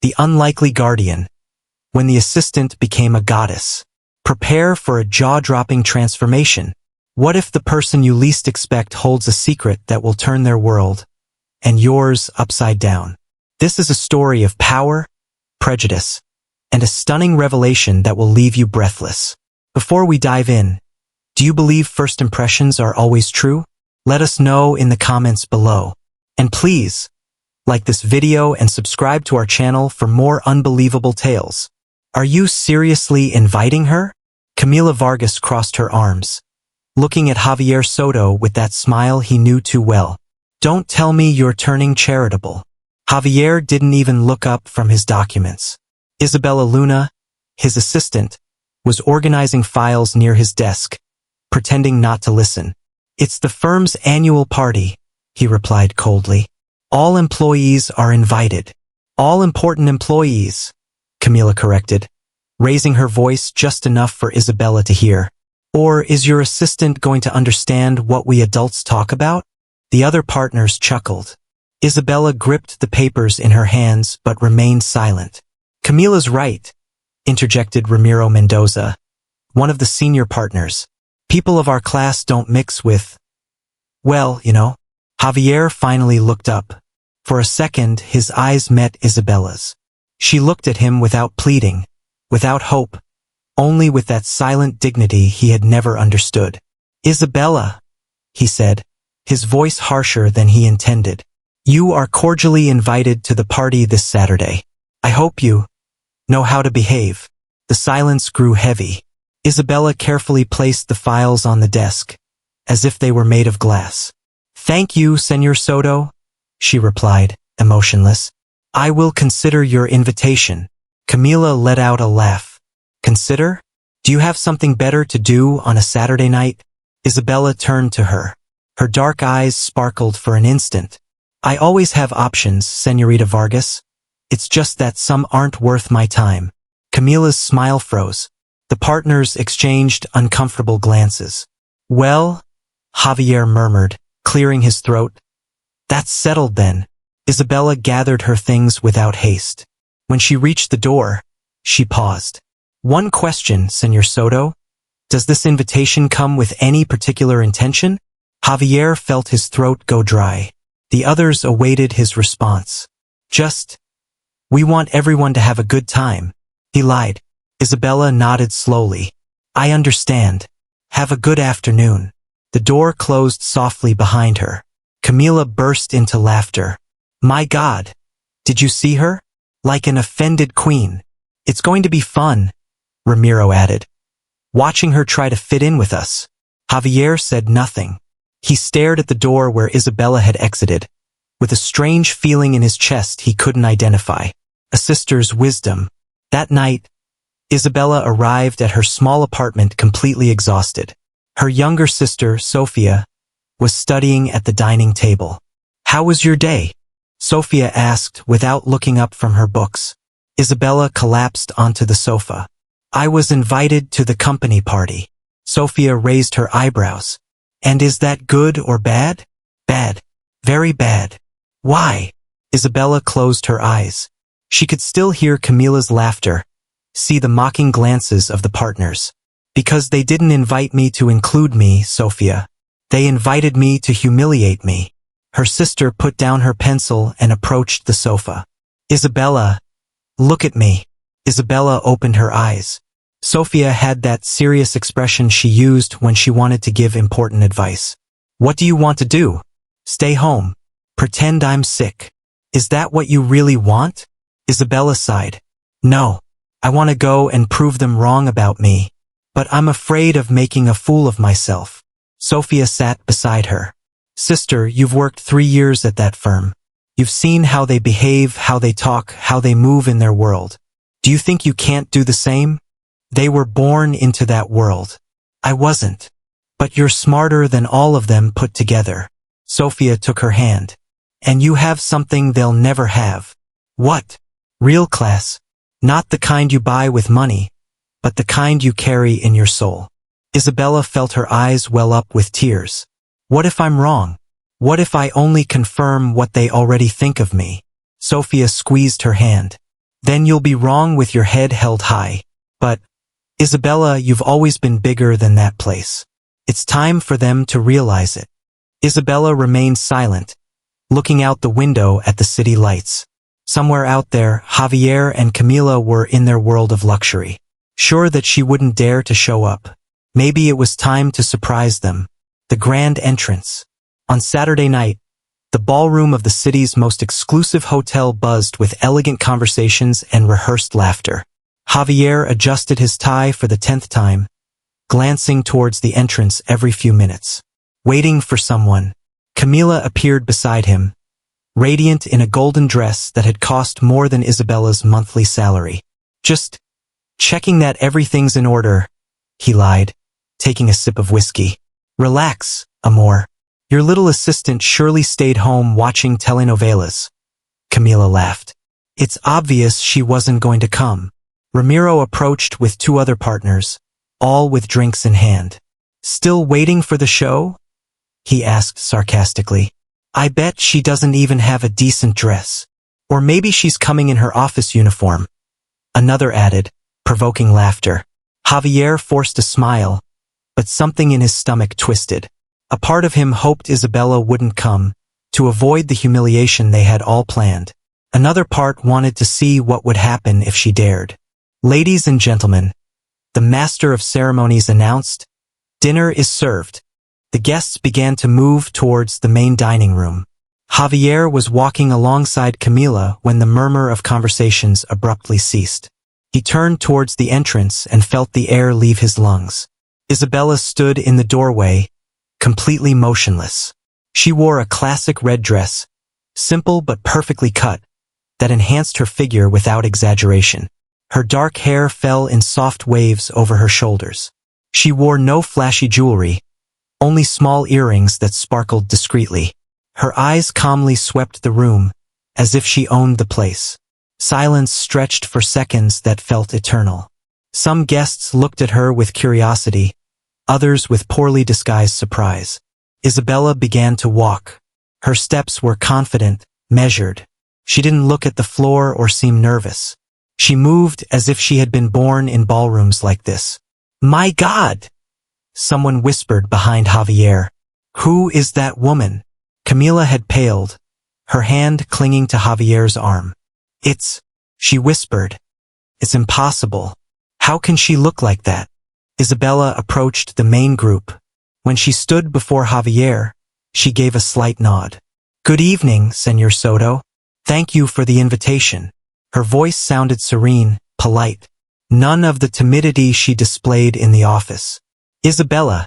The unlikely guardian. When the assistant became a goddess. Prepare for a jaw-dropping transformation. What if the person you least expect holds a secret that will turn their world, and yours, upside down? This is a story of power, prejudice, and a stunning revelation that will leave you breathless. Before we dive in, do you believe first impressions are always true? Let us know in the comments below. And please, like this video and subscribe to our channel for more unbelievable tales. Are you seriously inviting her? Camila Vargas crossed her arms, looking at Javier Soto with that smile he knew too well. Don't tell me you're turning charitable. Javier didn't even look up from his documents. Isabella Luna, his assistant, was organizing files near his desk, pretending not to listen. It's the firm's annual party, he replied coldly. All employees are invited. All important employees, Camila corrected, raising her voice just enough for Isabella to hear. Or is your assistant going to understand what we adults talk about? The other partners chuckled. Isabella gripped the papers in her hands but remained silent. Camila's right, interjected Ramiro Mendoza, one of the senior partners. People of our class don't mix with, well, you know. Javier finally looked up. For a second, his eyes met Isabella's. She looked at him without pleading, without hope, only with that silent dignity he had never understood. Isabella, he said, his voice harsher than he intended. You are cordially invited to the party this Saturday. I hope you know how to behave. The silence grew heavy. Isabella carefully placed the files on the desk, as if they were made of glass. Thank you, Senor Soto, she replied, emotionless. I will consider your invitation. Camila let out a laugh. Consider? Do you have something better to do on a Saturday night? Isabella turned to her. Her dark eyes sparkled for an instant. I always have options, Senorita Vargas. It's just that some aren't worth my time. Camila's smile froze. The partners exchanged uncomfortable glances. Well, Javier murmured, clearing his throat. That's settled then. Isabella gathered her things without haste. When she reached the door, she paused. One question, Senor Soto. Does this invitation come with any particular intention? Javier felt his throat go dry. The others awaited his response. Just, we want everyone to have a good time. He lied. Isabella nodded slowly. I understand. Have a good afternoon. The door closed softly behind her. Camila burst into laughter. My God! Did you see her? Like an offended queen. It's going to be fun, Ramiro added. Watching her try to fit in with us. Javier said nothing. He stared at the door where Isabella had exited, with a strange feeling in his chest he couldn't identify. A sister's wisdom. That night, Isabella arrived at her small apartment completely exhausted. Her younger sister, Sophia, was studying at the dining table. How was your day? Sophia asked without looking up from her books. Isabella collapsed onto the sofa. I was invited to the company party. Sophia raised her eyebrows. And is that good or bad? Bad. Very bad. Why? Isabella closed her eyes. She could still hear Camila's laughter, see the mocking glances of the partners. Because they didn't invite me to include me, Sophia. They invited me to humiliate me. Her sister put down her pencil and approached the sofa. Isabella, look at me. Isabella opened her eyes. Sophia had that serious expression she used when she wanted to give important advice. What do you want to do? Stay home. Pretend I'm sick. Is that what you really want? Isabella sighed. No. I want to go and prove them wrong about me. But I'm afraid of making a fool of myself. Sophia sat beside her. Sister, you've worked 3 years at that firm. You've seen how they behave, how they talk, how they move in their world. Do you think you can't do the same? They were born into that world. I wasn't. But you're smarter than all of them put together. Sophia took her hand. And you have something they'll never have. What? Real class. Not the kind you buy with money, but the kind you carry in your soul. Isabella felt her eyes well up with tears. What if I'm wrong? What if I only confirm what they already think of me? Sophia squeezed her hand. Then you'll be wrong with your head held high. But, Isabella, you've always been bigger than that place. It's time for them to realize it. Isabella remained silent, looking out the window at the city lights. Somewhere out there, Javier and Camila were in their world of luxury. Sure that she wouldn't dare to show up. Maybe it was time to surprise them. The grand entrance. On Saturday night, the ballroom of the city's most exclusive hotel buzzed with elegant conversations and rehearsed laughter. Javier adjusted his tie for the 10th time, glancing towards the entrance every few minutes. Waiting for someone, Camila appeared beside him, radiant in a golden dress that had cost more than Isabella's monthly salary. Just checking that everything's in order, he lied, taking a sip of whiskey. Relax, amor. Your little assistant surely stayed home watching telenovelas. Camila laughed. It's obvious she wasn't going to come. Ramiro approached with 2 other partners, all with drinks in hand. Still waiting for the show? He asked sarcastically. I bet she doesn't even have a decent dress. Or maybe she's coming in her office uniform. Another added, provoking laughter. Javier forced a smile, but something in his stomach twisted. A part of him hoped Isabella wouldn't come, to avoid the humiliation they had all planned. Another part wanted to see what would happen if she dared. Ladies and gentlemen, the master of ceremonies announced, dinner is served. The guests began to move towards the main dining room. Javier was walking alongside Camila when the murmur of conversations abruptly ceased. He turned towards the entrance and felt the air leave his lungs. Isabella stood in the doorway, completely motionless. She wore a classic red dress, simple but perfectly cut, that enhanced her figure without exaggeration. Her dark hair fell in soft waves over her shoulders. She wore no flashy jewelry, only small earrings that sparkled discreetly. Her eyes calmly swept the room, as if she owned the place. Silence stretched for seconds that felt eternal. Some guests looked at her with curiosity, others with poorly disguised surprise. Isabella began to walk. Her steps were confident, measured. She didn't look at the floor or seem nervous. She moved as if she had been born in ballrooms like this. My God! Someone whispered behind Javier. Who is that woman? Camila had paled, her hand clinging to Javier's arm. She whispered. It's impossible. How can she look like that? Isabella approached the main group. When she stood before Javier, she gave a slight nod. Good evening, Señor Soto. Thank you for the invitation. Her voice sounded serene, polite. None of the timidity she displayed in the office. Isabella.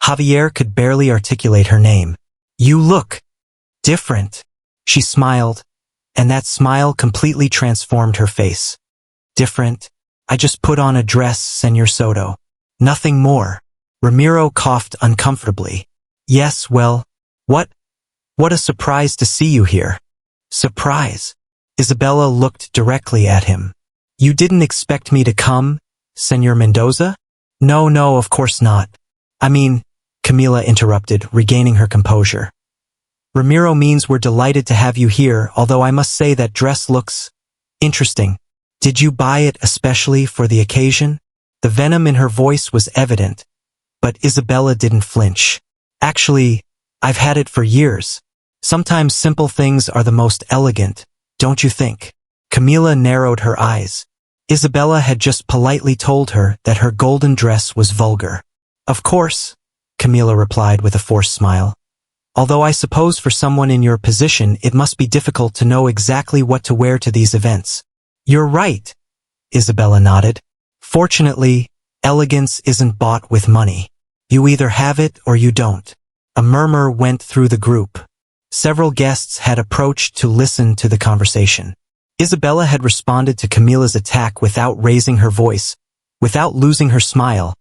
Javier could barely articulate her name. You look different. She smiled, and that smile completely transformed her face. Different? I just put on a dress, Señor Soto. Nothing more. Ramiro coughed uncomfortably. Yes, well, what a surprise to see you here. Surprise? Isabella looked directly at him. You didn't expect me to come, Señor Mendoza? No, of course not. I mean, Camila interrupted, regaining her composure. Ramiro means we're delighted to have you here, although I must say that dress looks interesting. Did you buy it especially for the occasion? The venom in her voice was evident, but Isabella didn't flinch. Actually, I've had it for years. Sometimes simple things are the most elegant, don't you think? Camila narrowed her eyes. Isabella had just politely told her that her golden dress was vulgar. Of course, Camila replied with a forced smile. Although I suppose for someone in your position it must be difficult to know exactly what to wear to these events. You're right, Isabella nodded. Fortunately, elegance isn't bought with money. You either have it or you don't. A murmur went through the group. Several guests had approached to listen to the conversation. Isabella had responded to Camila's attack without raising her voice, without losing her smile,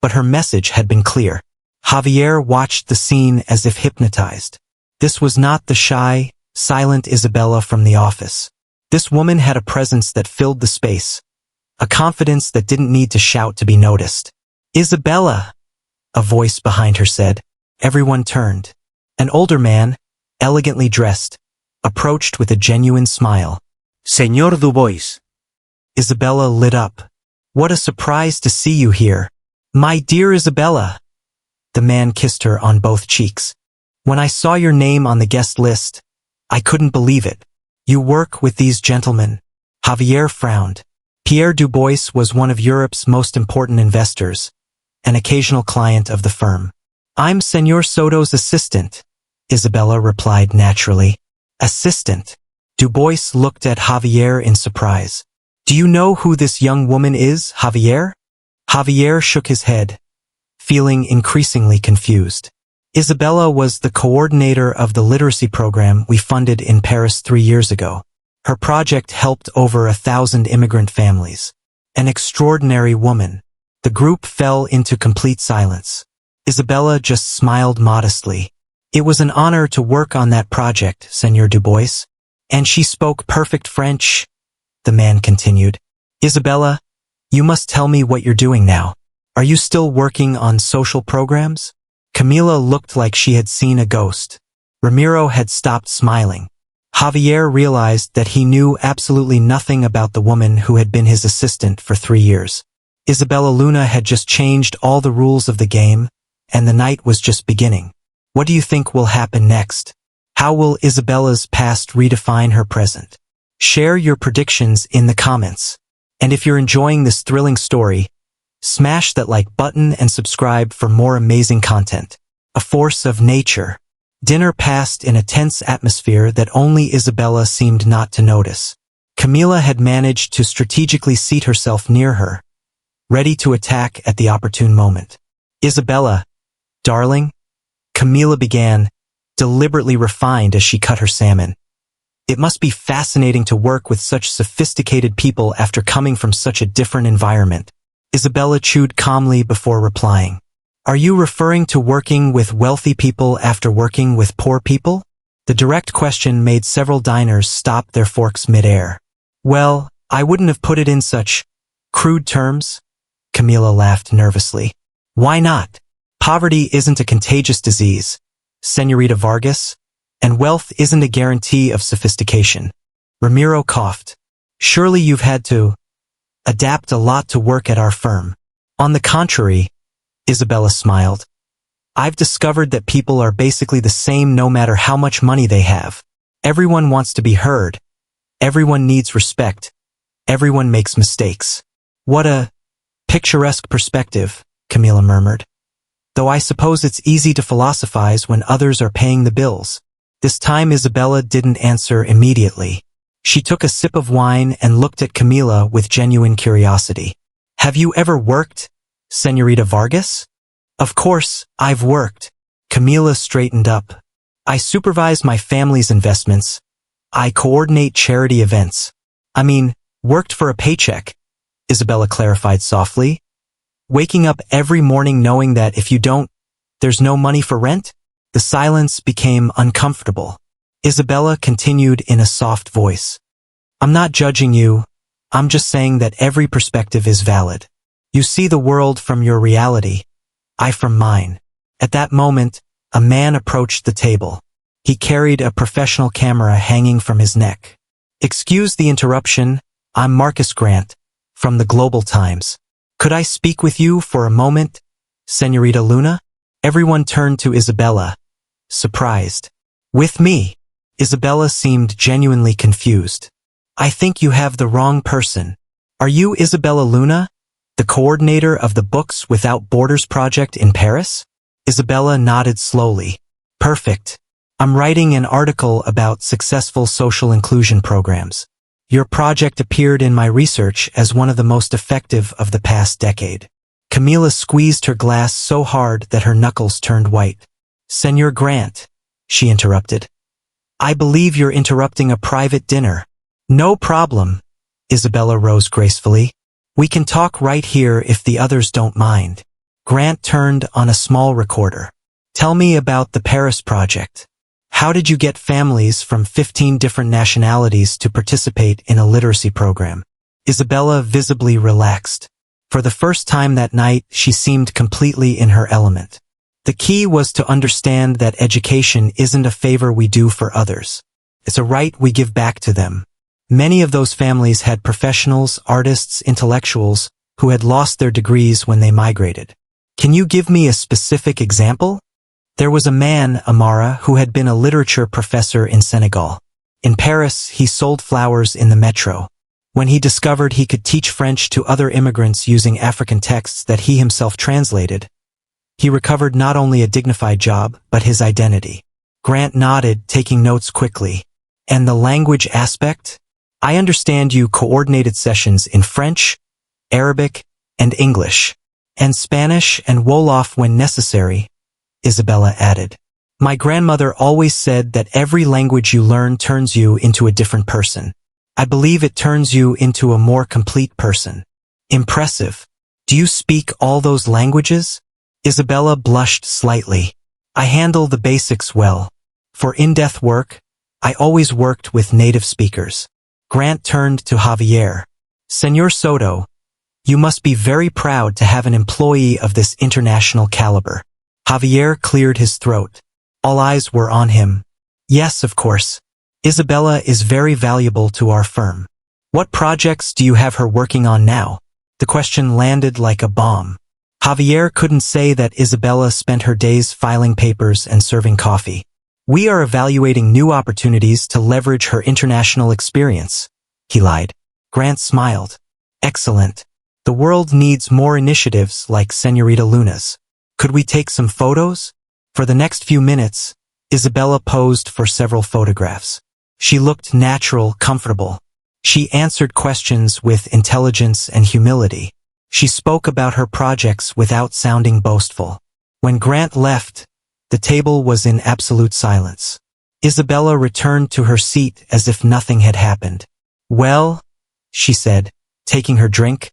but her message had been clear. Javier watched the scene as if hypnotized. This was not the shy, silent Isabella from the office. This woman had a presence that filled the space, a confidence that didn't need to shout to be noticed. Isabella, a voice behind her said. Everyone turned. An older man, elegantly dressed, approached with a genuine smile. Señor Dubois, Isabella lit up. What a surprise to see you here. My dear Isabella. The man kissed her on both cheeks. When I saw your name on the guest list, I couldn't believe it. You work with these gentlemen. Javier frowned. Pierre Dubois was one of Europe's most important investors, an occasional client of the firm. I'm Senor Soto's assistant, Isabella replied naturally. Assistant. Dubois looked at Javier in surprise. Do you know who this young woman is, Javier? Javier shook his head, feeling increasingly confused. Isabella was the coordinator of the literacy program we funded in Paris 3 years ago. Her project helped over 1,000 immigrant families. An extraordinary woman. The group fell into complete silence. Isabella just smiled modestly. It was an honor to work on that project, Senor Dubois. And she spoke perfect French, the man continued. Isabella, you must tell me what you're doing now. Are you still working on social programs? Camila looked like she had seen a ghost. Ramiro had stopped smiling. Javier realized that he knew absolutely nothing about the woman who had been his assistant for 3 years. Isabella Luna had just changed all the rules of the game, and the night was just beginning. What do you think will happen next? How will Isabella's past redefine her present? Share your predictions in the comments. And if you're enjoying this thrilling story, smash that like button and subscribe for more amazing content. A force of nature. Dinner passed in a tense atmosphere that only Isabella seemed not to notice. Camila had managed to strategically seat herself near her, ready to attack at the opportune moment. Isabella, darling, Camila began, deliberately refined as she cut her salmon. It must be fascinating to work with such sophisticated people after coming from such a different environment. Isabella chewed calmly before replying. Are you referring to working with wealthy people after working with poor people? The direct question made several diners stop their forks mid-air. Well, I wouldn't have put it in such crude terms. Camila laughed nervously. Why not? Poverty isn't a contagious disease, Señorita Vargas, and wealth isn't a guarantee of sophistication. Ramiro coughed. Surely you've had to adapt a lot to work at our firm. On the contrary, Isabella smiled. I've discovered that people are basically the same no matter how much money they have. Everyone wants to be heard. Everyone needs respect. Everyone makes mistakes. What a picturesque perspective, Camila murmured. Though I suppose it's easy to philosophize when others are paying the bills. This time Isabella didn't answer immediately. She took a sip of wine and looked at Camila with genuine curiosity. Have you ever worked, Señorita Vargas? Of course, I've worked. Camila straightened up. I supervise my family's investments. I coordinate charity events. I mean, worked for a paycheck, Isabella clarified softly. Waking up every morning knowing that if you don't, there's no money for rent? The silence became uncomfortable. Isabella continued in a soft voice. I'm not judging you. I'm just saying that every perspective is valid. You see the world from your reality, I from mine. At that moment, a man approached the table. He carried a professional camera hanging from his neck. Excuse the interruption, I'm Marcus Grant, from the Global Times. Could I speak with you for a moment, Señorita Luna? Everyone turned to Isabella, surprised. With me? Isabella seemed genuinely confused. I think you have the wrong person. Are you Isabella Luna, the coordinator of the Books Without Borders project in Paris? Isabella nodded slowly. Perfect. I'm writing an article about successful social inclusion programs. Your project appeared in my research as one of the most effective of the past decade. Camila squeezed her glass so hard that her knuckles turned white. Senor Grant, she interrupted. I believe you're interrupting a private dinner. No problem. Isabella rose gracefully. We can talk right here if the others don't mind. Grant turned on a small recorder. Tell me about the Paris project. How did you get families from 15 different nationalities to participate in a literacy program? Isabella visibly relaxed. For the first time that night, she seemed completely in her element. The key was to understand that education isn't a favor we do for others. It's a right we give back to them. Many of those families had professionals, artists, intellectuals, who had lost their degrees when they migrated. Can you give me a specific example? There was a man, Amara, who had been a literature professor in Senegal. In Paris, he sold flowers in the metro. When he discovered he could teach French to other immigrants using African texts that he himself translated, he recovered not only a dignified job, but his identity. Grant nodded, taking notes quickly. And the language aspect? I understand you coordinated sessions in French, Arabic, and English, and Spanish and Wolof when necessary, Isabella added. My grandmother always said that every language you learn turns you into a different person. I believe it turns you into a more complete person. Impressive. Do you speak all those languages? Isabella blushed slightly. I handle the basics well. For in-depth work, I always worked with native speakers. Grant turned to Javier. Señor Soto, you must be very proud to have an employee of this international caliber. Javier cleared his throat. All eyes were on him. Yes, of course. Isabella is very valuable to our firm. What projects do you have her working on now? The question landed like a bomb. Javier couldn't say that Isabella spent her days filing papers and serving coffee. We are evaluating new opportunities to leverage her international experience, he lied. Grant smiled. Excellent. The world needs more initiatives like Señorita Luna's. Could we take some photos? For the next few minutes, Isabella posed for several photographs. She looked natural, comfortable. She answered questions with intelligence and humility. She spoke about her projects without sounding boastful. When Grant left, the table was in absolute silence. Isabella returned to her seat as if nothing had happened. Well, she said, taking her drink.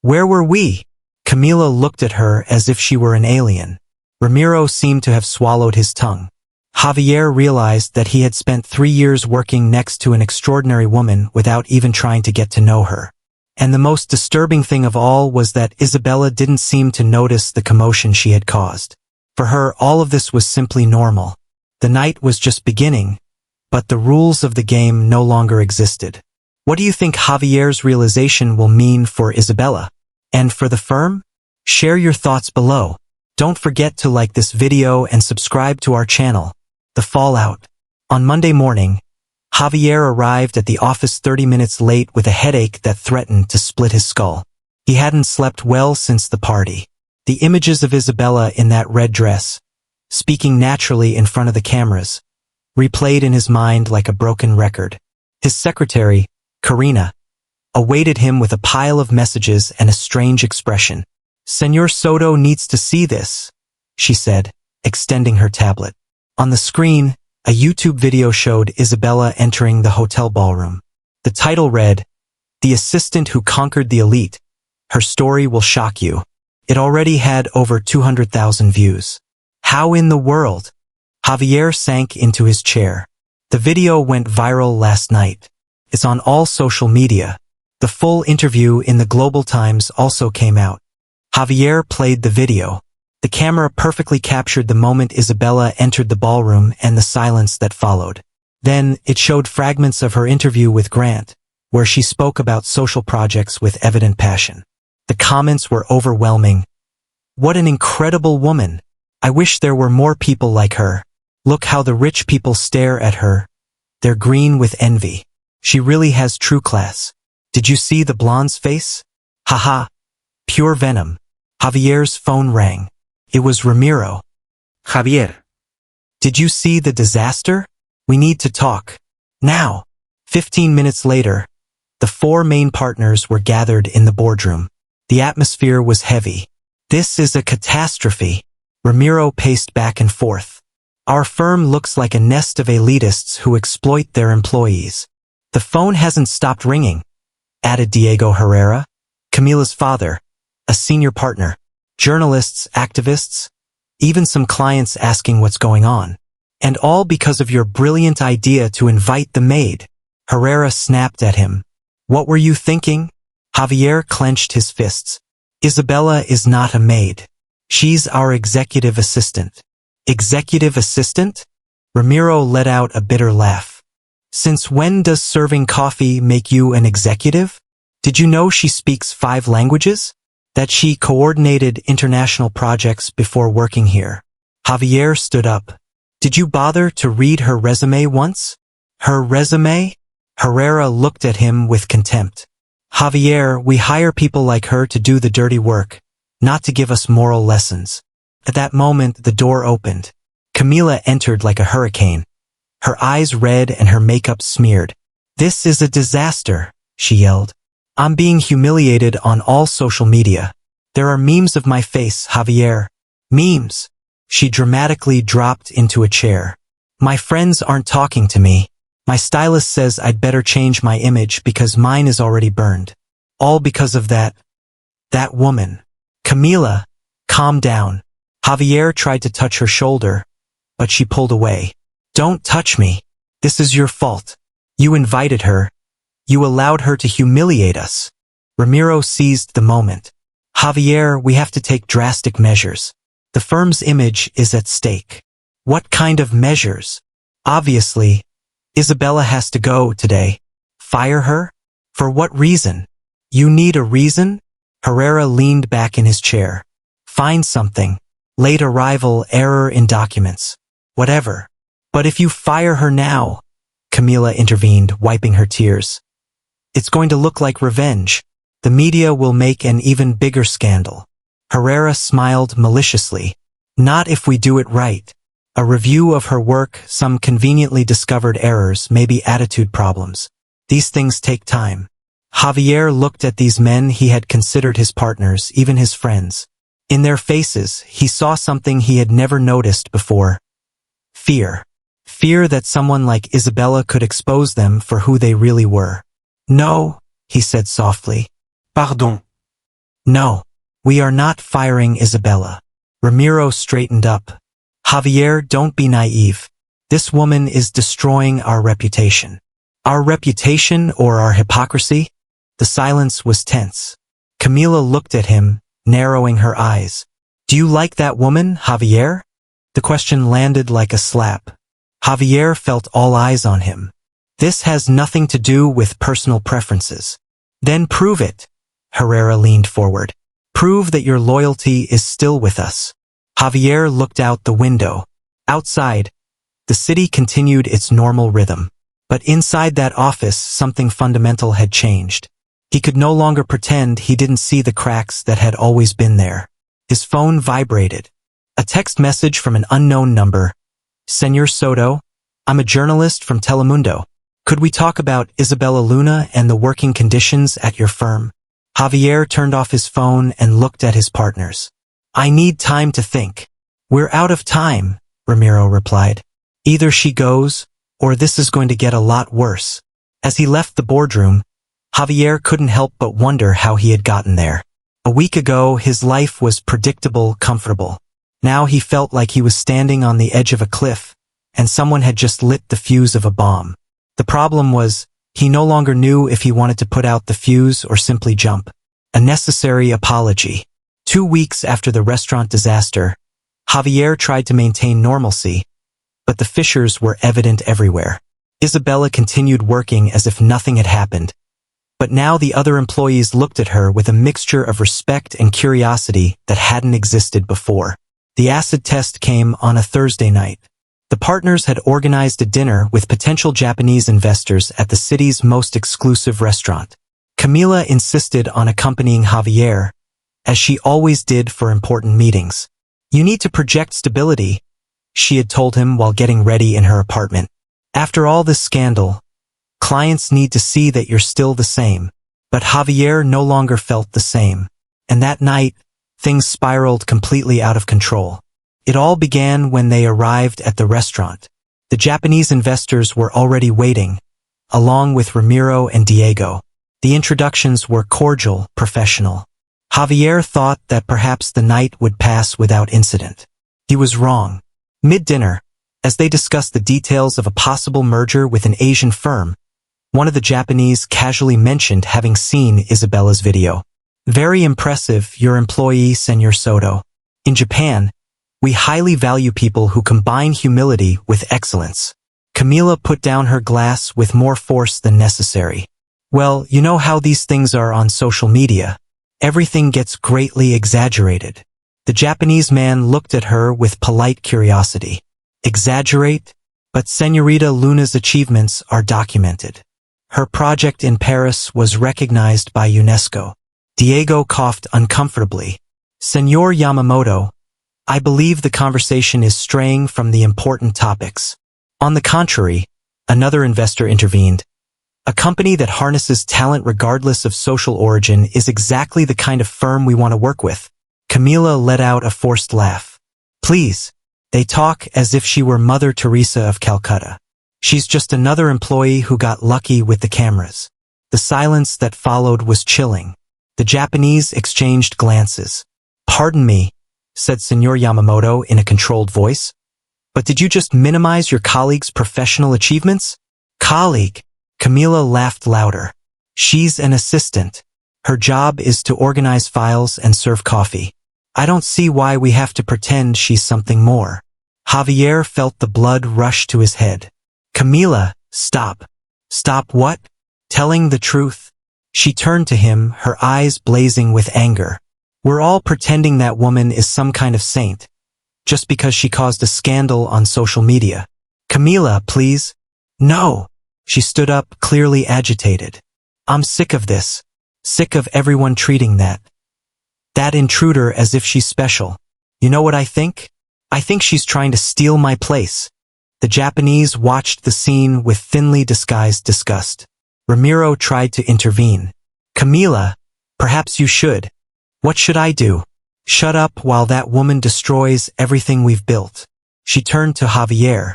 Where were we? Camila looked at her as if she were an alien. Ramiro seemed to have swallowed his tongue. Javier realized that he had spent 3 years working next to an extraordinary woman without even trying to get to know her. And the most disturbing thing of all was that Isabella didn't seem to notice the commotion she had caused. For her, all of this was simply normal. The night was just beginning, but the rules of the game no longer existed. What do you think Javier's realization will mean for Isabella? And for the firm? Share your thoughts below. Don't forget to like this video and subscribe to our channel. The fallout. On Monday morning, Javier arrived at the office 30 minutes late with a headache that threatened to split his skull. He hadn't slept well since the party. The images of Isabella in that red dress, speaking naturally in front of the cameras, replayed in his mind like a broken record. His secretary, Karina, awaited him with a pile of messages and a strange expression. Señor Soto needs to see this, she said, extending her tablet. On the screen, a YouTube video showed Isabella entering the hotel ballroom. The title read, "The Assistant Who Conquered the Elite. Her Story Will Shock You." It already had over 200,000 views. How in the world? Javier sank into his chair. The video went viral last night. It's on all social media. The full interview in the Global Times also came out. Javier played the video. The camera perfectly captured the moment Isabella entered the ballroom and the silence that followed. Then, it showed fragments of her interview with Grant, where she spoke about social projects with evident passion. The comments were overwhelming. What an incredible woman. I wish there were more people like her. Look how the rich people stare at her. They're green with envy. She really has true class. Did you see the blonde's face? Haha. Pure venom. Javier's phone rang. It was Ramiro. Javier. Did you see the disaster? We need to talk. Now. 15 minutes later, the 4 main partners were gathered in the boardroom. The atmosphere was heavy. This is a catastrophe. Ramiro paced back and forth. Our firm looks like a nest of elitists who exploit their employees. The phone hasn't stopped ringing, added Diego Herrera, Camila's father, a senior partner. Journalists, activists, even some clients asking what's going on. And all because of your brilliant idea to invite the maid. Herrera snapped at him. What were you thinking? Javier clenched his fists. Isabella is not a maid. She's our executive assistant. Executive assistant? Ramiro let out a bitter laugh. Since when does serving coffee make you an executive? Did you know she speaks 5 languages? That she coordinated international projects before working here? Javier stood up. Did you bother to read her resume once? Her resume? Herrera looked at him with contempt. Javier, we hire people like her to do the dirty work, not to give us moral lessons. At that moment, the door opened. Camila entered like a hurricane, her eyes red and her makeup smeared. This is a disaster, she yelled. I'm being humiliated on all social media. There are memes of my face, Javier. Memes. She dramatically dropped into a chair. My friends aren't talking to me. My stylist says I'd better change my image because mine is already burned. All because of that woman. Camila, calm down. Javier tried to touch her shoulder, but she pulled away. Don't touch me. This is your fault. You invited her. You allowed her to humiliate us. Ramiro seized the moment. Javier, we have to take drastic measures. The firm's image is at stake. What kind of measures? Obviously, Isabella has to go today. Fire her? For what reason? You need a reason? Herrera leaned back in his chair. Find something. Late arrival, error in documents. Whatever. But if you fire her now, Camila intervened, wiping her tears. It's going to look like revenge. The media will make an even bigger scandal. Herrera smiled maliciously. Not if we do it right. A review of her work, some conveniently discovered errors, maybe attitude problems. These things take time. Javier looked at these men he had considered his partners, even his friends. In their faces, he saw something he had never noticed before. Fear. Fear that someone like Isabella could expose them for who they really were. No, he said softly. Pardon. No, we are not firing Isabella. Ramiro straightened up. Javier, don't be naive. This woman is destroying our reputation. Our reputation or our hypocrisy? The silence was tense. Camila looked at him, narrowing her eyes. Do you like that woman, Javier? The question landed like a slap. Javier felt all eyes on him. This has nothing to do with personal preferences. Then prove it. Herrera leaned forward. Prove that your loyalty is still with us. Javier looked out the window. Outside, the city continued its normal rhythm. But inside that office, something fundamental had changed. He could no longer pretend he didn't see the cracks that had always been there. His phone vibrated. A text message from an unknown number. Señor Soto, I'm a journalist from Telemundo. Could we talk about Isabella Luna and the working conditions at your firm? Javier turned off his phone and looked at his partners. I need time to think. We're out of time, Ramiro replied. Either she goes, or this is going to get a lot worse. As he left the boardroom, Javier couldn't help but wonder how he had gotten there. A week ago, his life was predictable, comfortable. Now he felt like he was standing on the edge of a cliff, and someone had just lit the fuse of a bomb. The problem was, he no longer knew if he wanted to put out the fuse or simply jump. A necessary apology. 2 weeks after the restaurant disaster, Javier tried to maintain normalcy, but the fissures were evident everywhere. Isabella continued working as if nothing had happened. But now the other employees looked at her with a mixture of respect and curiosity that hadn't existed before. The acid test came on a Thursday night. The partners had organized a dinner with potential Japanese investors at the city's most exclusive restaurant. Camila insisted on accompanying Javier, as she always did for important meetings. You need to project stability, she had told him while getting ready in her apartment. After all this scandal, clients need to see that you're still the same. But Javier no longer felt the same. And that night, things spiraled completely out of control. It all began when they arrived at the restaurant. The Japanese investors were already waiting, along with Ramiro and Diego. The introductions were cordial, professional. Javier thought that perhaps the night would pass without incident. He was wrong. Mid-dinner, as they discussed the details of a possible merger with an Asian firm, one of the Japanese casually mentioned having seen Isabella's video. Very impressive, your employee, Señor Soto. In Japan, we highly value people who combine humility with excellence. Camila put down her glass with more force than necessary. Well, you know how these things are on social media. Everything gets greatly exaggerated. The Japanese man looked at her with polite curiosity. Exaggerate? But Señorita Luna's achievements are documented. Her project in Paris was recognized by UNESCO. Diego coughed uncomfortably. Señor Yamamoto, I believe the conversation is straying from the important topics. On the contrary, another investor intervened. A company that harnesses talent regardless of social origin is exactly the kind of firm we want to work with. Camila let out a forced laugh. Please, they talk as if she were Mother Teresa of Calcutta. She's just another employee who got lucky with the cameras. The silence that followed was chilling. The Japanese exchanged glances. Pardon me, said Señor Yamamoto in a controlled voice. But did you just minimize your colleague's professional achievements? Colleague? Camila laughed louder. She's an assistant. Her job is to organize files and serve coffee. I don't see why we have to pretend she's something more. Javier felt the blood rush to his head. Camila, stop. Stop what? Telling the truth. She turned to him, her eyes blazing with anger. We're all pretending that woman is some kind of saint, just because she caused a scandal on social media. Camila, please. No. She stood up, clearly agitated. I'm sick of this. Sick of everyone treating that intruder as if she's special. You know what I think? I think she's trying to steal my place. The Japanese watched the scene with thinly disguised disgust. Ramiro tried to intervene. Camila, perhaps you should. What should I do? Shut up while that woman destroys everything we've built. She turned to Javier.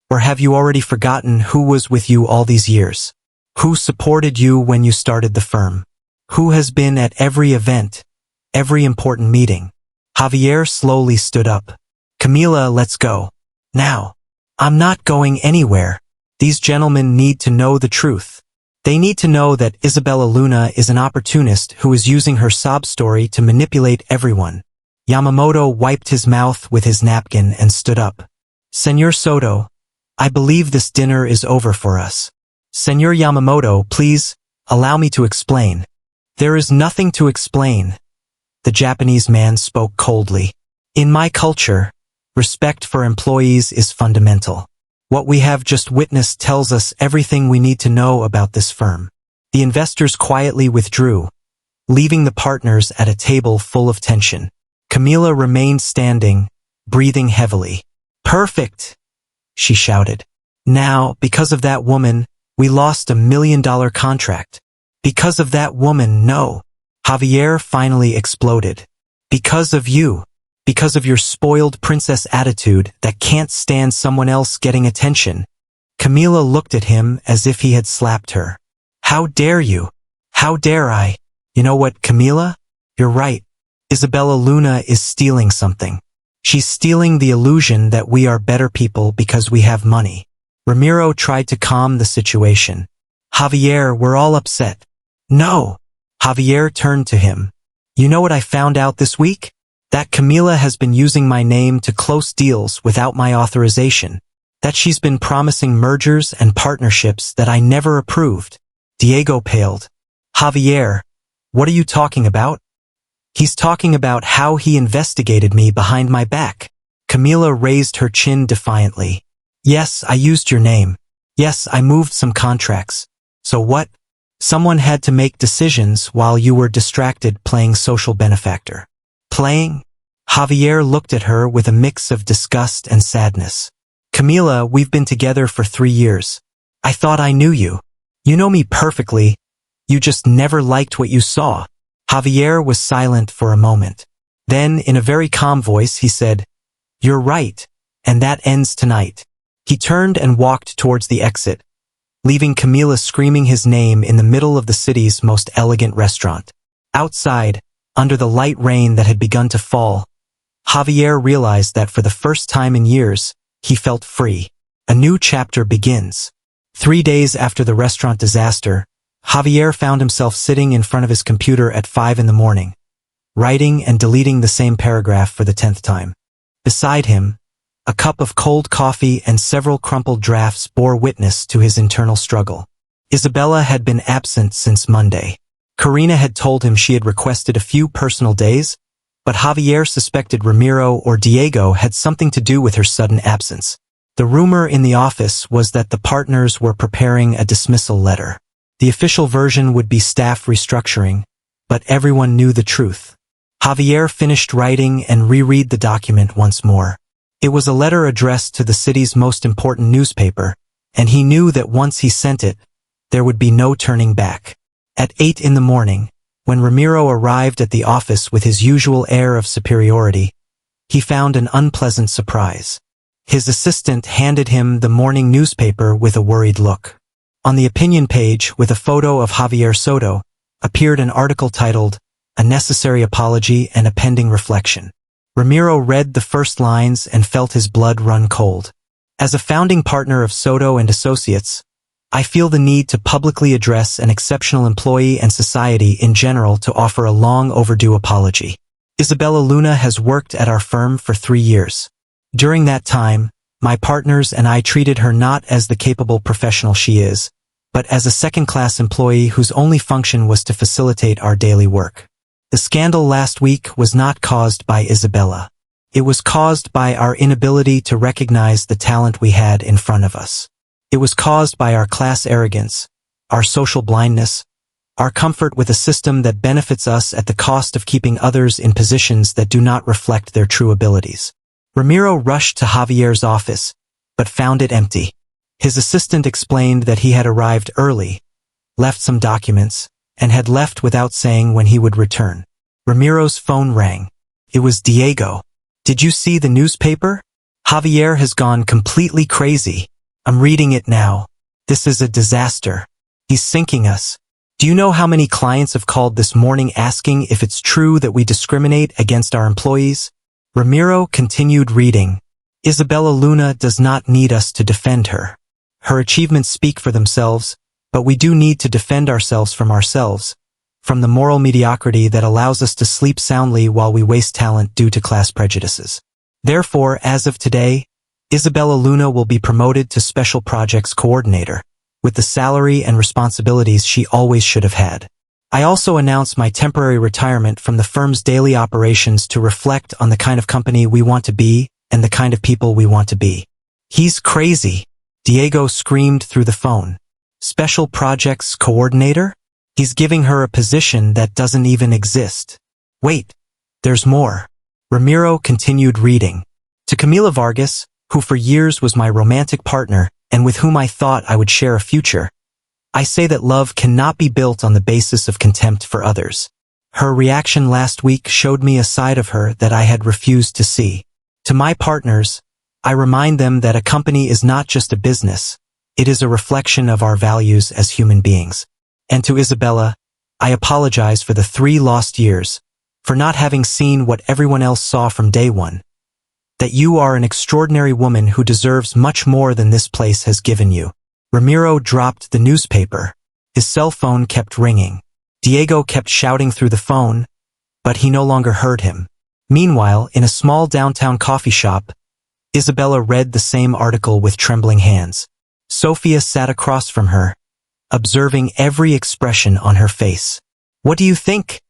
Or have you already forgotten who was with you all these years? Who supported you when you started the firm? Who has been at every event, every important meeting? Javier slowly stood up. Camila, let's go. Now. I'm not going anywhere. These gentlemen need to know the truth. They need to know that Isabella Luna is an opportunist who is using her sob story to manipulate everyone. Yamamoto wiped his mouth with his napkin and stood up. Señor Soto, I believe this dinner is over for us. Señor Yamamoto, please, allow me to explain. There is nothing to explain. The Japanese man spoke coldly. In my culture, respect for employees is fundamental. What we have just witnessed tells us everything we need to know about this firm. The investors quietly withdrew, leaving the partners at a table full of tension. Camila remained standing, breathing heavily. Perfect, she shouted. Now, because of that woman, we lost $1 million contract. Because of that woman, no. Javier finally exploded. Because of you. Because of your spoiled princess attitude that can't stand someone else getting attention. Camila looked at him as if he had slapped her. How dare you? How dare I? You know what, Camila? You're right. Isabella Luna is stealing something. She's stealing the illusion that we are better people because we have money. Ramiro tried to calm the situation. Javier, we're all upset. No. Javier turned to him. You know what I found out this week? That Camila has been using my name to close deals without my authorization. That she's been promising mergers and partnerships that I never approved. Diego paled. Javier, what are you talking about? He's talking about how he investigated me behind my back. Camila raised her chin defiantly. Yes, I used your name. Yes, I moved some contracts. So what? Someone had to make decisions while you were distracted playing social benefactor. Playing? Javier looked at her with a mix of disgust and sadness. Camila, we've been together for 3 years. I thought I knew you. You know me perfectly. You just never liked what you saw. Javier was silent for a moment. Then, in a very calm voice, he said, You're right, and that ends tonight. He turned and walked towards the exit, leaving Camila screaming his name in the middle of the city's most elegant restaurant. Outside, under the light rain that had begun to fall, Javier realized that for the first time in years, he felt free. A new chapter begins. 3 days after the restaurant disaster, Javier found himself sitting in front of his computer at 5 in the morning, writing and deleting the same paragraph for the 10th time. Beside him, A cup of cold coffee and several crumpled drafts bore witness to his internal struggle. Isabella had been absent since Monday. Karina had told him she had requested a few personal days, but Javier suspected Ramiro or Diego had something to do with her sudden absence. The rumor in the office was that the partners were preparing a dismissal letter. The official version would be staff restructuring, but everyone knew the truth. Javier finished writing and reread the document once more. It was a letter addressed to the city's most important newspaper, and he knew that once he sent it, there would be no turning back. At 8 in the morning, when Ramiro arrived at the office with his usual air of superiority, he found an unpleasant surprise. His assistant handed him the morning newspaper with a worried look. On the opinion page, with a photo of Javier Soto, appeared an article titled, "A Necessary Apology and a Pending Reflection." Ramiro read the first lines and felt his blood run cold. As a founding partner of Soto and Associates, I feel the need to publicly address an exceptional employee and society in general to offer a long overdue apology. Isabella Luna has worked at our firm for 3 years. During that time, my partners and I treated her not as the capable professional she is, but as a second-class employee whose only function was to facilitate our daily work. The scandal last week was not caused by Isabella. It was caused by our inability to recognize the talent we had in front of us. It was caused by our class arrogance, our social blindness, our comfort with a system that benefits us at the cost of keeping others in positions that do not reflect their true abilities. Ramiro rushed to Javier's office, but found it empty. His assistant explained that he had arrived early, left some documents, and had left without saying when he would return. Ramiro's phone rang. It was Diego. "Did you see the newspaper? Javier has gone completely crazy. I'm reading it now. This is a disaster. He's sinking us. Do you know how many clients have called this morning asking if it's true that we discriminate against our employees?" Ramiro continued reading. Isabella Luna does not need us to defend her. Her achievements speak for themselves, but we do need to defend ourselves, from the moral mediocrity that allows us to sleep soundly while we waste talent due to class prejudices. Therefore, as of today, Isabella Luna will be promoted to Special Projects Coordinator, with the salary and responsibilities she always should have had. I also announce my temporary retirement from the firm's daily operations to reflect on the kind of company we want to be and the kind of people we want to be. "He's crazy," Diego screamed through the phone. "Special Projects Coordinator? He's giving her a position that doesn't even exist. Wait, there's more." Ramiro continued reading. "To Camila Vargas, who for years was my romantic partner and with whom I thought I would share a future, I say that love cannot be built on the basis of contempt for others. Her reaction last week showed me a side of her that I had refused to see. To my partners, I remind them that a company is not just a business, it is a reflection of our values as human beings. And to Isabella, I apologize for the 3 lost years, for not having seen what everyone else saw from day one. That you are an extraordinary woman who deserves much more than this place has given you." Ramiro dropped the newspaper. His cell phone kept ringing. Diego kept shouting through the phone, but he no longer heard him. Meanwhile, in a small downtown coffee shop, Isabella read the same article with trembling hands. Sophia sat across from her, observing every expression on her face. "What do you think?"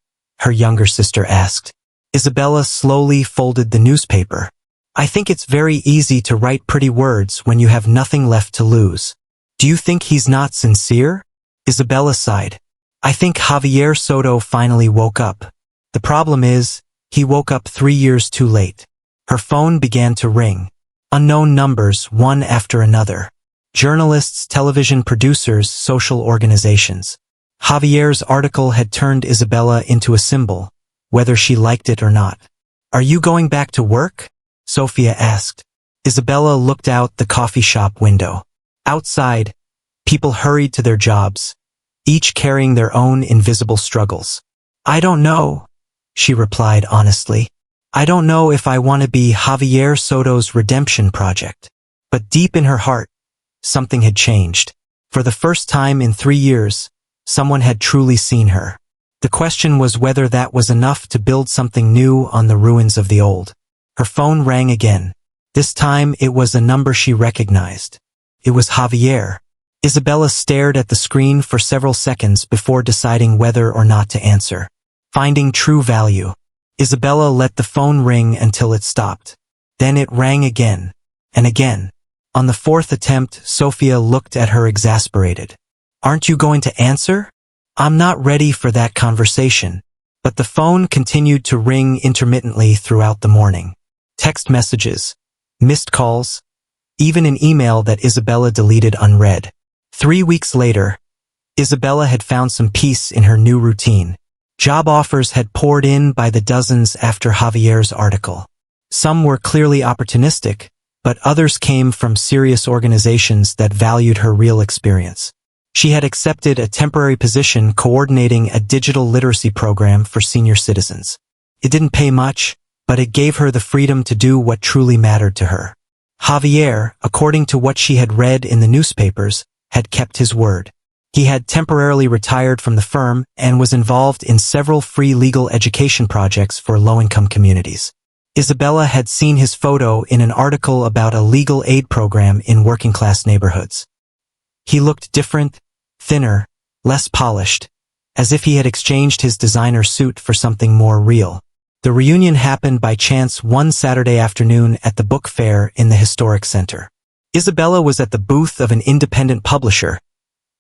her younger sister asked. Isabella slowly folded the newspaper. "I think it's very easy to write pretty words when you have nothing left to lose. Do you think he's not sincere?" Isabella sighed. "I think Javier Soto finally woke up. The problem is, he woke up 3 years too late." Her phone began to ring. Unknown numbers, one after another. Journalists, television producers, social organizations. Javier's article had turned Isabella into a symbol, whether she liked it or not. "Are you going back to work?" Sophia asked. Isabella looked out the coffee shop window. Outside, people hurried to their jobs, each carrying their own invisible struggles. "I don't know," she replied honestly. "I don't know if I want to be Javier Soto's redemption project." But deep in her heart, something had changed. For the first time in 3 years, someone had truly seen her. The question was whether that was enough to build something new on the ruins of the old. Her phone rang again. This time it was a number she recognized. It was Javier. Isabella stared at the screen for several seconds before deciding whether or not to answer. Finding true value. Isabella let the phone ring until it stopped. Then it rang again, and again. On the fourth attempt, Sophia looked at her exasperated. "Aren't you going to answer? I'm not ready for that conversation." But the phone continued to ring intermittently throughout the morning. Text messages, missed calls, even an email that Isabella deleted unread. 3 weeks later, Isabella had found some peace in her new routine. Job offers had poured in by the dozens after Javier's article. Some were clearly opportunistic, but others came from serious organizations that valued her real experience. She had accepted a temporary position coordinating a digital literacy program for senior citizens. It didn't pay much, but it gave her the freedom to do what truly mattered to her. Javier, according to what she had read in the newspapers, had kept his word. He had temporarily retired from the firm and was involved in several free legal education projects for low-income communities. Isabella had seen his photo in an article about a legal aid program in working-class neighborhoods. He looked different, thinner, less polished, as if he had exchanged his designer suit for something more real. The reunion happened by chance one Saturday afternoon at the book fair in the historic center. Isabella was at the booth of an independent publisher,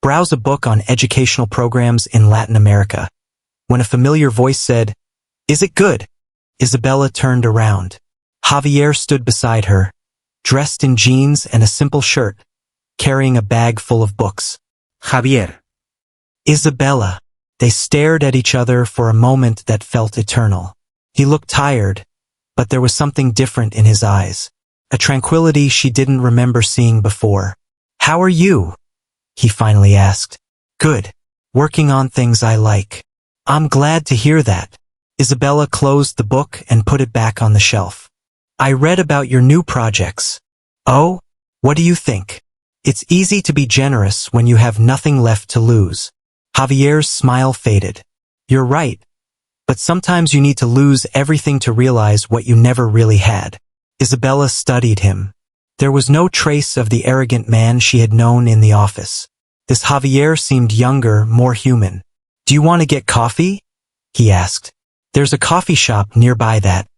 browse a book on educational programs in Latin America, when a familiar voice said, "Is it good?" Isabella turned around. Javier stood beside her, dressed in jeans and a simple shirt, carrying a bag full of books. Javier. Isabella. They stared at each other for a moment that felt eternal. He looked tired, but there was something different in his eyes, a tranquility she didn't remember seeing before. "How are you?" he finally asked. "Good. Working on things I like." "I'm glad to hear that." Isabella closed the book and put it back on the shelf. "I read about your new projects." "Oh? What do you think?" "It's easy to be generous when you have nothing left to lose." Javier's smile faded. "You're right. But sometimes you need to lose everything to realize what you never really had." Isabella studied him. There was no trace of the arrogant man she had known in the office. This Javier seemed younger, more human. "Do you want to get coffee?" he asked. "There's a coffee shop nearby that."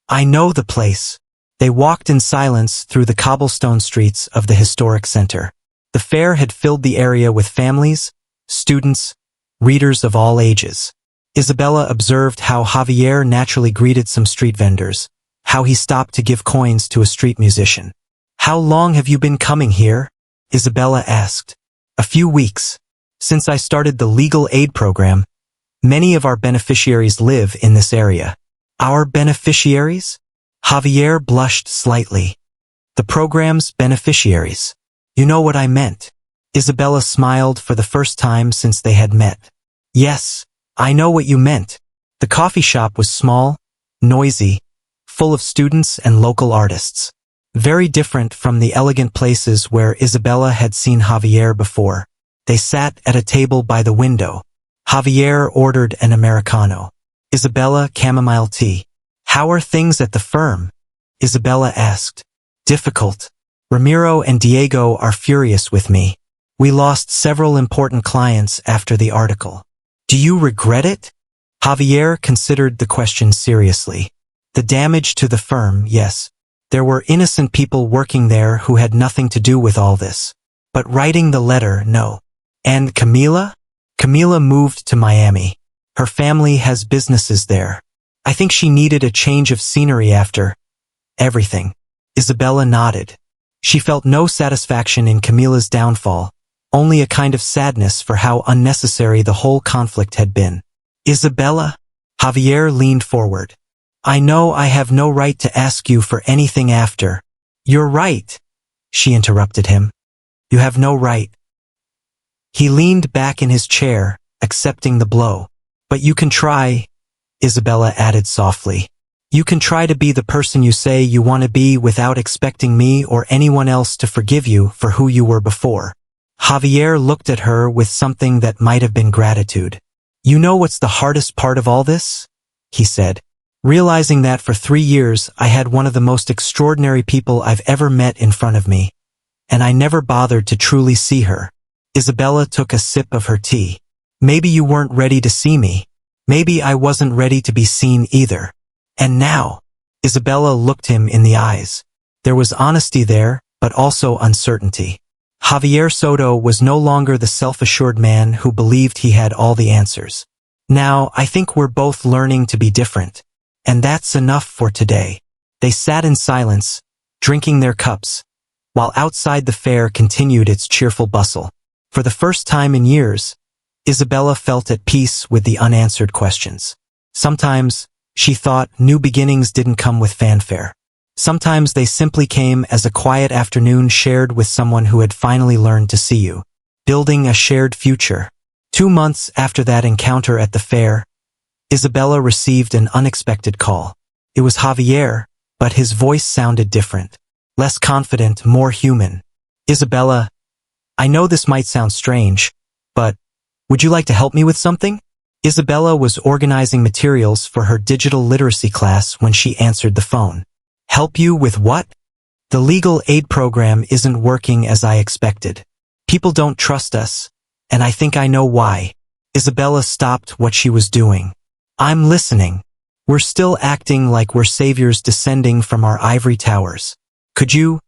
"I know the place." They walked in silence through the cobblestone streets of the historic center. The fair had filled the area with families, students, readers of all ages. Isabella observed how Javier naturally greeted some street vendors, how he stopped to give coins to a street musician. "How long have you been coming here?" Isabella asked. "A few weeks. Since I started the legal aid program, many of our beneficiaries live in this area." "Our beneficiaries?" Javier blushed slightly. "The program's beneficiaries. You know what I meant." Isabella smiled for the first time since they had met. "Yes, I know what you meant." The coffee shop was small, noisy, full of students and local artists. Very different from the elegant places where Isabella had seen Javier before. They sat at a table by the window. Javier ordered an Americano. Isabella chamomile tea. "How are things at the firm?" Isabella asked. "Difficult. Ramiro and Diego are furious with me. We lost several important clients after the article." "Do you regret it?" Javier considered the question seriously. "The damage to the firm, yes. There were innocent people working there who had nothing to do with all this. But writing the letter, no." "And Camila?" "Camila moved to Miami. Her family has businesses there. I think she needed a change of scenery after everything." Isabella nodded. She felt no satisfaction in Camila's downfall, only a kind of sadness for how unnecessary the whole conflict had been. "Isabella?" Javier leaned forward. "I know I have no right to ask you for anything after." "You're right," she interrupted him. "You have no right." He leaned back in his chair, accepting the blow. "But you can try," Isabella added softly. "You can try to be the person you say you want to be without expecting me or anyone else to forgive you for who you were before." Javier looked at her with something that might have been gratitude. "You know what's the hardest part of all this?" he said. realizing that for 3 years I had one of the most extraordinary people I've ever met in front of me, and I never bothered to truly see her. Isabella took a sip of her tea. Maybe you weren't ready to see me. Maybe I wasn't ready to be seen either. And now, Isabella looked him in the eyes. There was honesty there, but also uncertainty. Javier Soto was no longer the self-assured man who believed he had all the answers. Now, I think we're both learning to be different. And that's enough for today. They sat in silence, drinking their cups, while outside the fair continued its cheerful bustle. For the first time in years, Isabella felt at peace with the unanswered questions. Sometimes, she thought, new beginnings didn't come with fanfare. Sometimes they simply came as a quiet afternoon shared with someone who had finally learned to see you. Building a shared future. 2 months after that encounter at the fair, Isabella received an unexpected call. It was Javier, but his voice sounded different. Less confident, more human. Isabella, I know this might sound strange, but would you like to help me with something? Isabella was organizing materials for her digital literacy class when she answered the phone. Help you with what? The legal aid program isn't working as I expected. People don't trust us, and I think I know why. Isabella stopped what she was doing. I'm listening. We're still acting like we're saviors descending from our ivory towers. Could you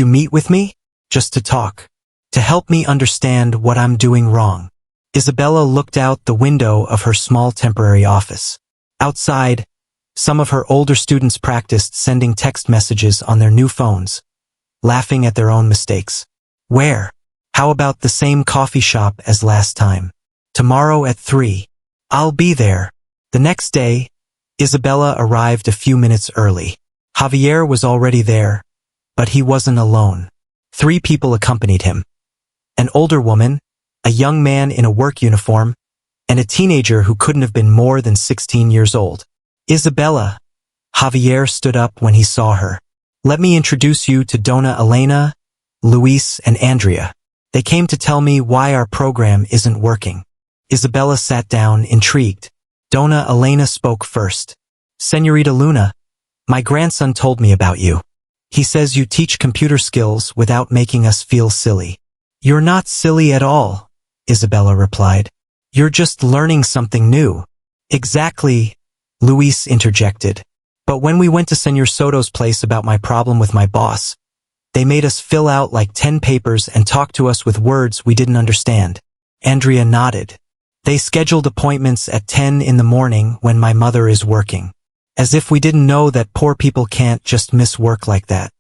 meet with me? Just to talk. To help me understand what I'm doing wrong. Isabella looked out the window of her small temporary office. Outside, some of her older students practiced sending text messages on their new phones, laughing at their own mistakes. Where? How about the same coffee shop as last time? Tomorrow at 3. I'll be there. The next day, Isabella arrived a few minutes early. Javier was already there, but he wasn't alone. 3 people accompanied him. An older woman, a young man in a work uniform, and a teenager who couldn't have been more than 16 years old. Isabella. Javier stood up when he saw her. Let me introduce you to Dona Elena, Luis, and Andrea. They came to tell me why our program isn't working. Isabella sat down, intrigued. Dona Elena spoke first. Señorita Luna, my grandson told me about you. He says you teach computer skills without making us feel silly. You're not silly at all, Isabella replied. You're just learning something new. Exactly, Luis interjected. But when we went to Señor Soto's place about my problem with my boss, they made us fill out like 10 papers and talk to us with words we didn't understand. Andrea nodded. They scheduled appointments at 10 in the morning when my mother is working. As if we didn't know that poor people can't just miss work like that.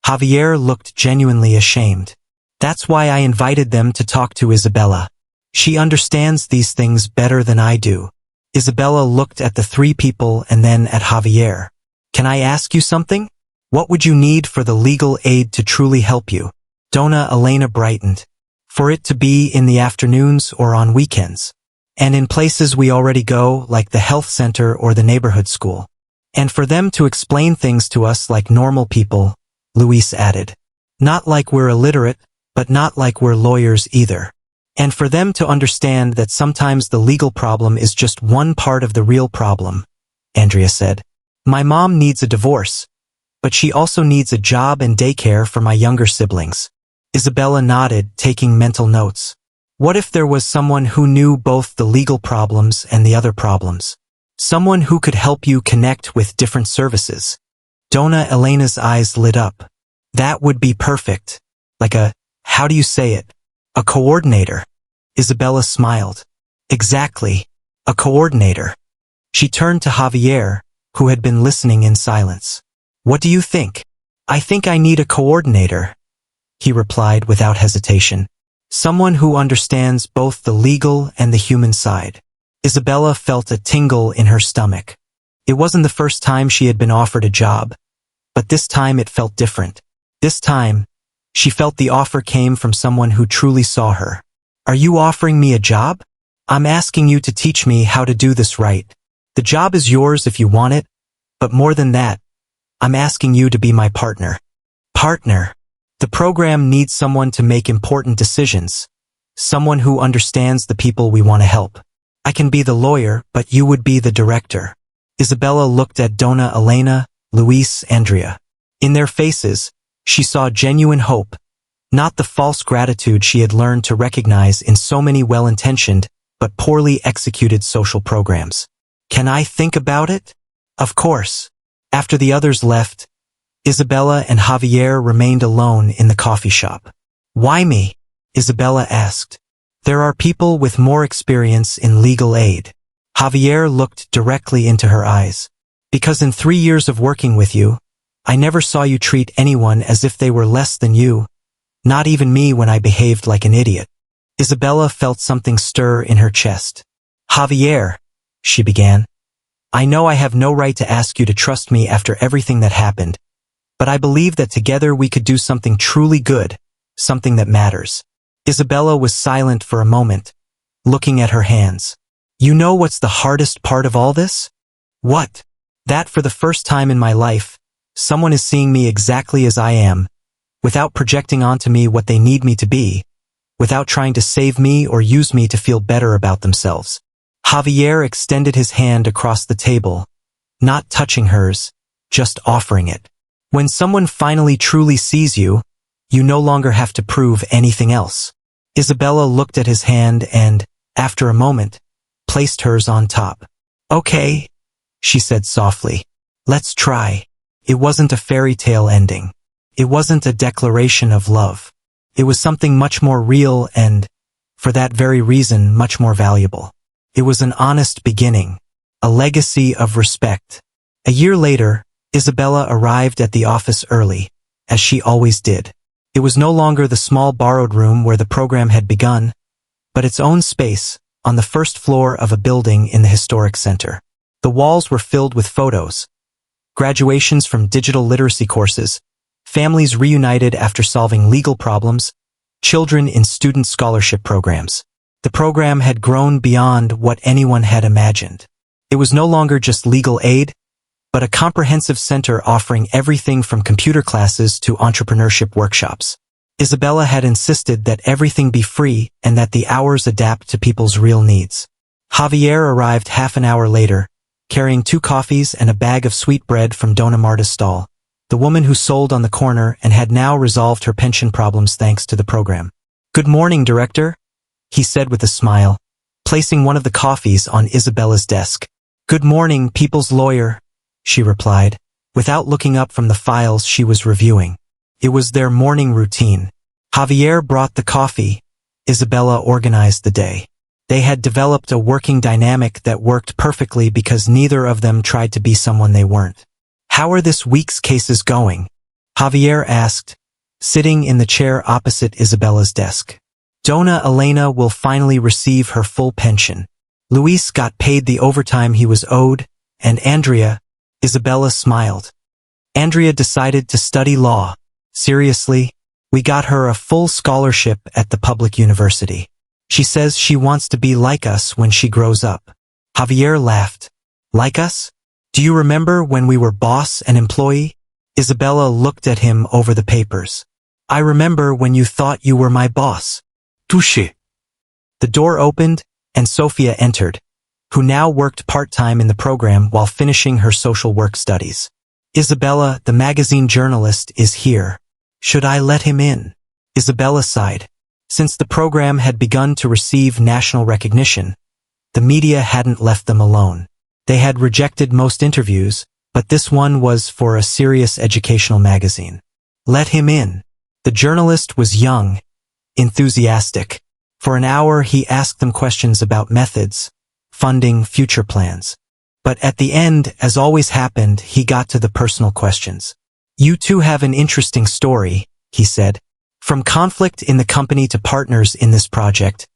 Javier looked genuinely ashamed. That's why I invited them to talk to Isabella. She understands these things better than I do. Isabella looked at the 3 people and then at Javier. Can I ask you something? What would you need for the legal aid to truly help you? Dona Elena brightened. For it to be in the afternoons or on weekends. And in places we already go, like the health center or the neighborhood school. And for them to explain things to us like normal people, Luis added. Not like we're illiterate, but not like we're lawyers either. And for them to understand that sometimes the legal problem is just one part of the real problem, Andrea said. My mom needs a divorce, but she also needs a job and daycare for my younger siblings. Isabella nodded, taking mental notes. What if there was someone who knew both the legal problems and the other problems? Someone who could help you connect with different services. Dona Elena's eyes lit up. That would be perfect. Like how do you say it? A coordinator. Isabella smiled. Exactly. A coordinator. She turned to Javier, who had been listening in silence. What do you think? I think I need a coordinator, he replied without hesitation. Someone who understands both the legal and the human side. Isabella felt a tingle in her stomach. It wasn't the first time she had been offered a job, but this time it felt different. This time, she felt the offer came from someone who truly saw her. Are you offering me a job? I'm asking you to teach me how to do this right. The job is yours if you want it, but more than that, I'm asking you to be my partner. Partner. The program needs someone to make important decisions. Someone who understands the people we want to help. I can be the lawyer, but you would be the director. Isabella looked at Donna Elena, Luis, Andrea. In their faces, she saw genuine hope, not the false gratitude she had learned to recognize in so many well-intentioned but poorly executed social programs. Can I think about it? Of course. After the others left, Isabella and Javier remained alone in the coffee shop. Why me? Isabella asked. There are people with more experience in legal aid. Javier looked directly into her eyes. Because in 3 years of working with you, I never saw you treat anyone as if they were less than you, not even me when I behaved like an idiot. Isabella felt something stir in her chest. Javier, she began, I know I have no right to ask you to trust me after everything that happened, but I believe that together we could do something truly good, something that matters. Isabella was silent for a moment, looking at her hands. You know what's the hardest part of all this? What? That for the first time in my life, someone is seeing me exactly as I am, without projecting onto me what they need me to be, without trying to save me or use me to feel better about themselves. Javier extended his hand across the table, not touching hers, just offering it. When someone finally truly sees you, you no longer have to prove anything else. Isabella looked at his hand and, after a moment, placed hers on top. Okay, she said softly. Let's try. It wasn't a fairy tale ending. It wasn't a declaration of love. It was something much more real and, for that very reason, much more valuable. It was an honest beginning, a legacy of respect. A year later, Isabella arrived at the office early, as she always did. It was no longer the small borrowed room where the program had begun, but its own space, on the first floor of a building in the historic center. The walls were filled with photos, graduations from digital literacy courses, families reunited after solving legal problems, children in student scholarship programs. The program had grown beyond what anyone had imagined. It was no longer just legal aid, but a comprehensive center offering everything from computer classes to entrepreneurship workshops. Isabella had insisted that everything be free and that the hours adapt to people's real needs. Javier arrived half an hour later, carrying 2 coffees and a bag of sweetbread from Dona Marta's stall, the woman who sold on the corner and had now resolved her pension problems thanks to the program. Good morning, Director, he said with a smile, placing one of the coffees on Isabella's desk. Good morning, People's Lawyer, she replied, without looking up from the files she was reviewing. It was their morning routine. Javier brought the coffee. Isabella organized the day. They had developed a working dynamic that worked perfectly because neither of them tried to be someone they weren't. How are this week's cases going? Javier asked, sitting in the chair opposite Isabella's desk. Donna Elena will finally receive her full pension. Luis got paid the overtime he was owed, and Andrea, Isabella smiled. Andrea decided to study law. Seriously, we got her a full scholarship at the public university. She says she wants to be like us when she grows up. Javier laughed. Like us? Do you remember when we were boss and employee? Isabella looked at him over the papers. I remember when you thought you were my boss. Touché. The door opened, and Sophia entered, who now worked part-time in the program while finishing her social work studies. Isabella, the magazine journalist, is here. Should I let him in? Isabella sighed. Since the program had begun to receive national recognition, the media hadn't left them alone. They had rejected most interviews, but this one was for a serious educational magazine. Let him in. The journalist was young, enthusiastic. For an hour he asked them questions about methods, funding, future plans. But at the end, as always happened, he got to the personal questions. You two have an interesting story, he said. From conflict in the company to partners in this project,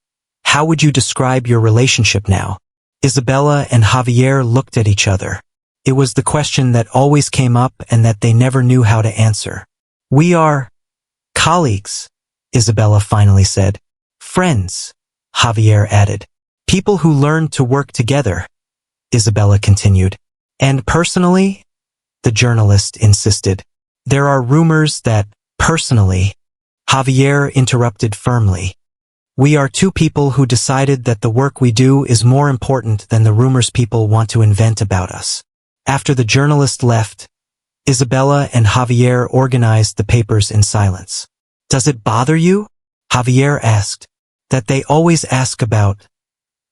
how would you describe your relationship now? Isabella and Javier looked at each other. It was the question that always came up and that they never knew how to answer. We are colleagues, Isabella finally said. Friends, Javier added. People who learn to work together, Isabella continued. And personally? The journalist insisted. There are rumors that, personally, Javier interrupted firmly. We are 2 people who decided that the work we do is more important than the rumors people want to invent about us. After the journalist left, Isabella and Javier organized the papers in silence. "Does it bother you?" Javier asked. "That they always ask about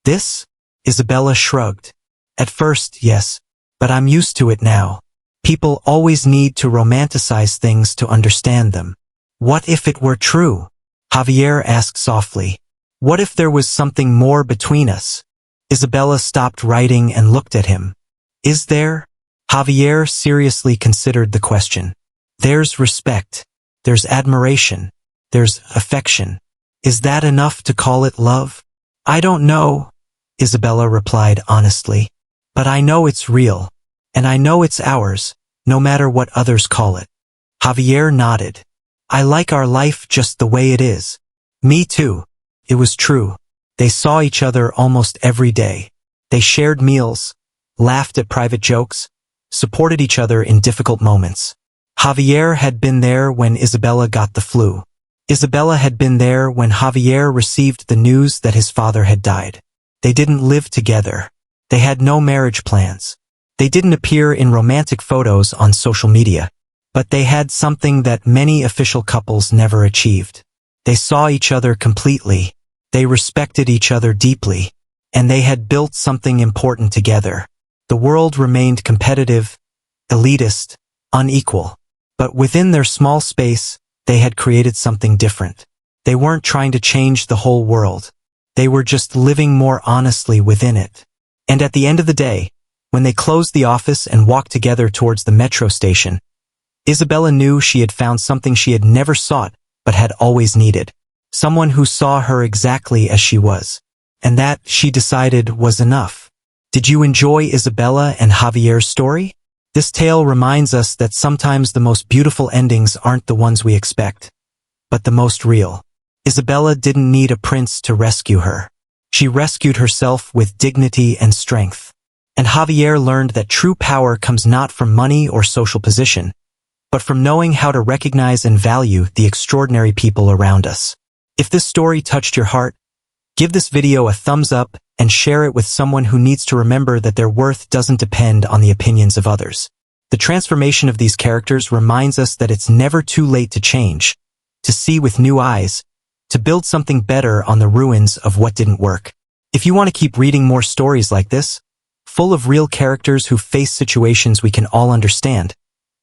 this?" Isabella shrugged. "At first, yes, but I'm used to it now. People always need to romanticize things to understand them." "What if it were true?" Javier asked softly. "What if there was something more between us?" Isabella stopped writing and looked at him. "Is there?" Javier seriously considered the question. "There's respect. There's admiration. There's affection. Is that enough to call it love?" "I don't know," Isabella replied honestly. "But I know it's real. And I know it's ours, no matter what others call it." Javier nodded. "I like our life just the way it is." "Me too." It was true. They saw each other almost every day. They shared meals, laughed at private jokes, supported each other in difficult moments. Javier had been there when Isabella got the flu. Isabella had been there when Javier received the news that his father had died. They didn't live together. They had no marriage plans. They didn't appear in romantic photos on social media. But they had something that many official couples never achieved. They saw each other completely. They respected each other deeply. And they had built something important together. The world remained competitive, elitist, unequal. But within their small space, they had created something different. They weren't trying to change the whole world. They were just living more honestly within it. And at the end of the day, when they closed the office and walked together towards the metro station, Isabella knew she had found something she had never sought but had always needed. Someone who saw her exactly as she was. And that, she decided, was enough. Did you enjoy Isabella and Javier's story? This tale reminds us that sometimes the most beautiful endings aren't the ones we expect, but the most real. Isabella didn't need a prince to rescue her. She rescued herself with dignity and strength. And Javier learned that true power comes not from money or social position, but from knowing how to recognize and value the extraordinary people around us. If this story touched your heart, give this video a thumbs up and share it with someone who needs to remember that their worth doesn't depend on the opinions of others. The transformation of these characters reminds us that it's never too late to change, to see with new eyes, to build something better on the ruins of what didn't work. If you want to keep reading more stories like this, full of real characters who face situations we can all understand,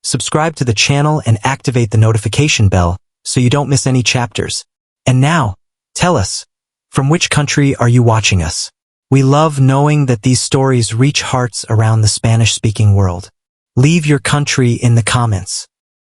subscribe to the channel and activate the notification bell so you don't miss any chapters. And now, tell us, from which country are you watching us? We love knowing that these stories reach hearts around the Spanish-speaking world. Leave your country in the comments.